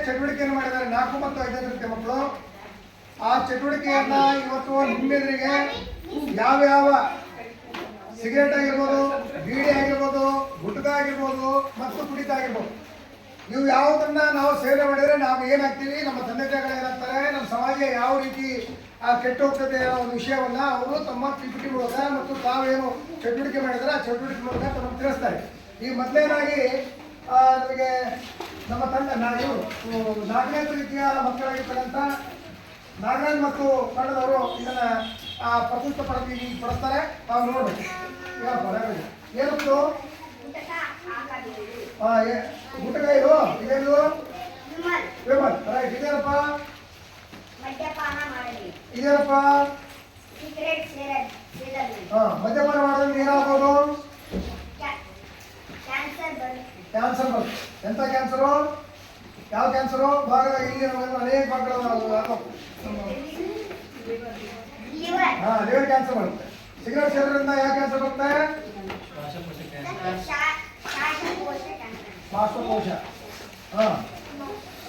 ಚಟುವಟಿಕೆಯನ್ನು ಮಾಡಿದ್ದಾರೆ 4 ಮತ್ತು 5ನೇ ತರಗತಿ ಮಕ್ಕಳು. ಆ ಚಟುವಟಿಕೆಯನ್ನ ಇವತ್ತು ನಿಮ್ಮೆದುರಿಗೆ ಯಾವ್ಯಾವ ಸಿಗರೇಟ್ ಆಗಿರ್ಬೋದು, ಬೀಡಿ ಆಗಿರ್ಬೋದು, ಗುಟ್ಕ ಆಗಿರ್ಬೋದು ಮತ್ತು ಕುಡಿತ ಆಗಿರ್ಬೋದು, ನೀವು ಯಾವುದನ್ನ ನಾವು ಸೇವನೆ ಮಾಡಿದರೆ ನಾವು ಏನಾಗ್ತೀವಿ, ನಮ್ಮ ತಂದೆ ತಾಯಿಗಳು ಏನಾಗ್ತಾರೆ, ನಮ್ಮ ಸಮಾಜ ಯಾವ ರೀತಿ ಕೆಟ್ಟ ಹೋಗ್ತದೆ ಅನ್ನೋ ಒಂದು ವಿಷಯವನ್ನ ಅವರು ತಮ್ಮ PPT ಮೂಲಕ ಮತ್ತು ತಾವೇನು ಚಟುವಟಿಕೆ ಮಾಡಿದರೆ ಆ ಚಟುವಟಿಕೆ ಮೂಲಕ ತಮಗೆ ತಿಳಿಸ್ತಾರೆ. ಈ ಮೊದಲೇನಾಗಿ ನಮಗೆ ನಮ್ಮ ತಂಡ ಇವರು 4ನೇ ತರಗತಿಯ ಮಕ್ಕಳಾಗಿರ್ತಕ್ಕಂಥ ನಾಗರಾಜ್ ಮತ್ತು ತಂಡದವರು ಇದನ್ನ ಪ್ರಸ್ತುತ ಪಡಿಸ್ತಾರೆ. ತಾವು ನೋಡ್ಬೇಕು. ಏನತ್ತು ಗುಟಕ ಇದು ಇದೇನು ವಿಮಲ್ ರೈಟ್. ಇದೇನಪ್ಪ ಇದೇನಪ್ಪ ಮದ್ಯಪಾನ ಮಾಡೋದ್ರಿಂದ ಏನಾಗ್ಬೋದು? ಕ್ಯಾನ್ಸರ್ ಬರುತ್ತೆ. ಎಂತ ಕ್ಯಾನ್ಸರು? ಯಾವ ಕ್ಯಾನ್ಸರು? ಭಾಗದ ಇಲ್ಲಿ ಅನೇಕ ಭಾಗಗಳು ಲಿವರ್ ಕ್ಯಾನ್ಸರ್ ಬರುತ್ತೆ. ಸಿಗರೇಟ್ ಸೇರೋದ್ರಿಂದ ಯಾವ ಕ್ಯಾನ್ಸರ್ ಬರುತ್ತೆ? ಶ್ವಾಸಕೋಶ.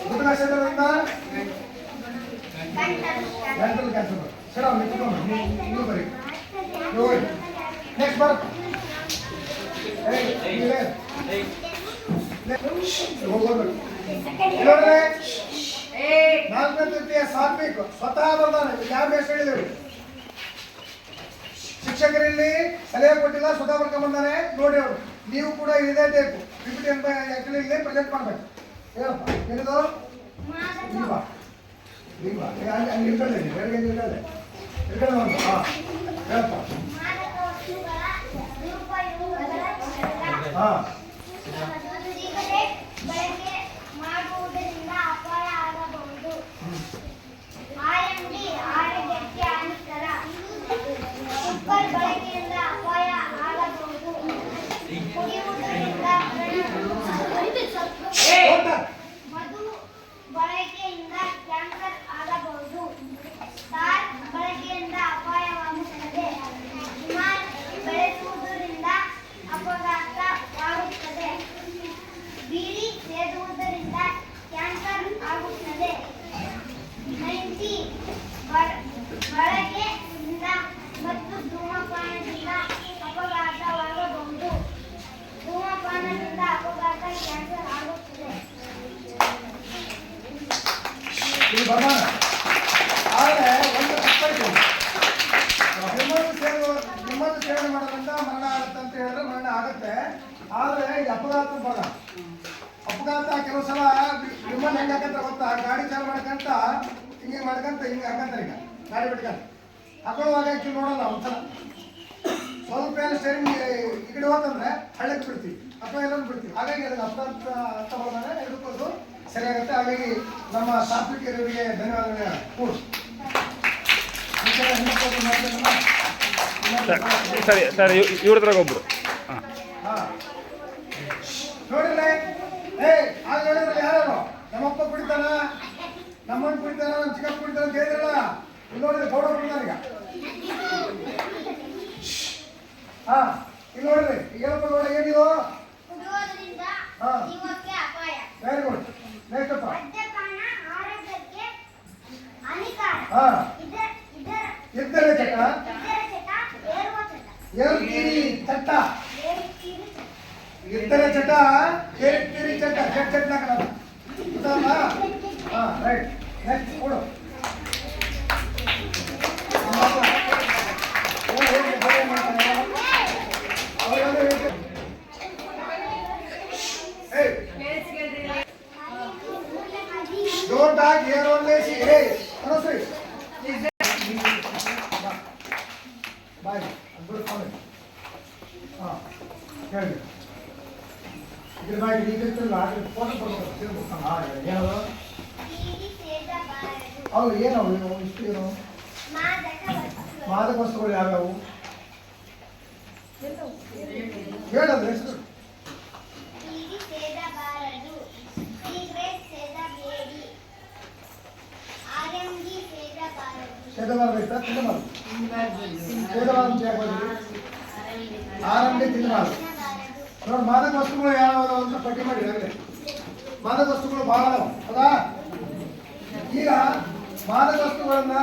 ಗುಟ್ಕ ಸೇರೋದ್ರಿಂದ ಗಂಟಲು ಕ್ಯಾನ್ಸರ್ ಬರುತ್ತೆ. ಸರ್ ನೀವು ಬರೀ ನೆಕ್ಸ್ಟ್ ಬರುತ್ತೆ. ನಾಲ್ಕನೇ ತೃತೀಯ ಸಾತ್ವಿಕ್ ಸ್ವತಃ ಬರ್ದಾನೆ. ಯಾವ ಬೇಸ್ ಹೇಳಿದ್ರು? ಶಿಕ್ಷಕರಲ್ಲಿ ಸಲಹೆ ಕೊಟ್ಟಿಲ್ಲ, ಸ್ವತಃ ಬರ್ಕೊಂಡ್ ಬಂದಾನೆ. ನೋಡಿ ಅವರು ನೀವು ಕೂಡ ಇದೇ ಟೈಪ್ PPT ಅಂತ ಆಕ್ಚುಲಿ ಇಲ್ಲೇ ಪ್ರೆಸೆಂಟ್ ಮಾಡ್ಬೇಕು. ಏನಪ್ಪ ಏನಿದು? ಆದರೆ ಒಂದು ತಪ್ಪೈತೆ. ನಿಮ್ಮನ್ನು ಸೇವನೆ ಮಾಡೋದ್ರಿಂದ ಮರಣ ಆಗುತ್ತೆ ಅಂತ ಹೇಳಿದ್ರೆ ಮರಣ ಆಗುತ್ತೆ. ಆದರೆ ಇದು ಅಪಘಾತ ಭಾಗ. ಅಪಘಾತ ಕೆಲವು ಸಲ ನಿಮ್ಮನ್ನು ಹೆಂಗೆ ಹಾಕಂತ ಗೊತ್ತಾ? ಗಾಡಿ ಚಾಲು ಮಾಡ್ಕಂತ ಹಿಂಗೆ ಮಾಡ್ಕಂತ ಹಿಂಗೆ ಹಾಕಂತಾರೆ. ಈಗ ಗಾಡಿ ಬಿಟ್ಕಂತ ಹಾಕೊಳ್ಳುವಾಗ ಆ್ಯಕ್ಚುಲಿ ನೋಡಲ್ಲ. ಒಂದ್ಸಲ ಸ್ವಲ್ಪ ಏನು ಸ್ಟೇರಿಂಗ್ ಈ ಕಡೆ ಹೋತಂದ್ರೆ ಹಳ್ಳಕ್ಕೆ ಬಿಡ್ತೀವಿ ಅಥವಾ ಎಲ್ಲರೂ ಬಿಡ್ತೀವಿ. ಹಾಗಾಗಿ ಅದಕ್ಕೆ ಅಪಘಾತ ಅಂತ ಬಂದಾಗ ಹಿಡ್ಕೋದು ಸರಿಯಾಗುತ್ತೆ. ಹಾಗಾಗಿ ನಮ್ಮ ಸಾತ್ವಿಕರಿಗೆ ಧನ್ಯವಾದಗಳು ಕೂಡ. ಸರಿ ಸರಿ ಇವ್ರದ್ರಾಗ ಒಬ್ರು ನೋಡಿದ್ರೆ ಆಗ ಹೇಳಿದ್ರೆ ಯಾರು ನಮ್ಮಪ್ಪ ಕುಡಿತಾನ, ನಮ್ಮಣ್ಣ ಕುಡಿತಾನ, ನಮ್ಮ ಚಿಕ್ಕಪ್ಪ ಕುಡಿತಾನ ಅಂತ ಹೇಳಿದ್ರಲ್ಲ. ಇಲ್ಲಿ ನೋಡಿದ್ರೆ ಗೌಡ ಕುಡಿದಾನ. ಈಗ ಇಲ್ಲಿ ನೋಡ್ರಿ ಏನಪ್ಪ ಗೌಡ ಏನಿದು? Very good. ನೆಕ್ಸ್ಟ್ ಅಪ್ಪ ಇದ್ದರೆ ಚಟ ಏರುತ್ತೀರಿ ಚಟ್ಟ. ಇದ್ದರೆ ಚಟ ಏರುತ್ತೀರಿ ಚಟ್ಟ. ಚಟ್ ಚಟ್ನ ಕನ್ನಡ ರೈಟ್. ನೆಕ್ಸ್ಟ್ ಕೊಡು. Don't talk here only. Hey, honestly. Bye. Good comment. ಹೇಳಿ. ಇದ್ರ ಬಗ್ಗೆ ಡೀಟೇಲ್ಸ್ ಆದ್ರೆ ಫೋಟೋ ಕೊಡ್ಬೇಕು. ಏನದು? ಹೌದು ಏನವು ಇಷ್ಟು ಏನು ಮಾದಕ ವಸ್ತುಗಳು ಯಾವ್ಯಾವು ಹೇಳೋದು ಹೆಸರು? ಸೇದಬಾರದು ಇಷ್ಟ ತಿನ್ನಬಾರದು. ಸೇದಬಾರದು ಆರಂಭ ತಿನ್ನಬಾರದು. ನೋಡಿ ಮಾದಕ ವಸ್ತುಗಳು ಯಾವ್ಯಾವ ಅಂತ ಪಟ್ಟಿ ಮಾಡಿ ಆಗಲೇ ಮಾದಕ ವಸ್ತುಗಳು ಬಹಳ ಅದಾವ. ಹೌದಾ? ಈಗ ಮಾದಕ ವಸ್ತುಗಳನ್ನ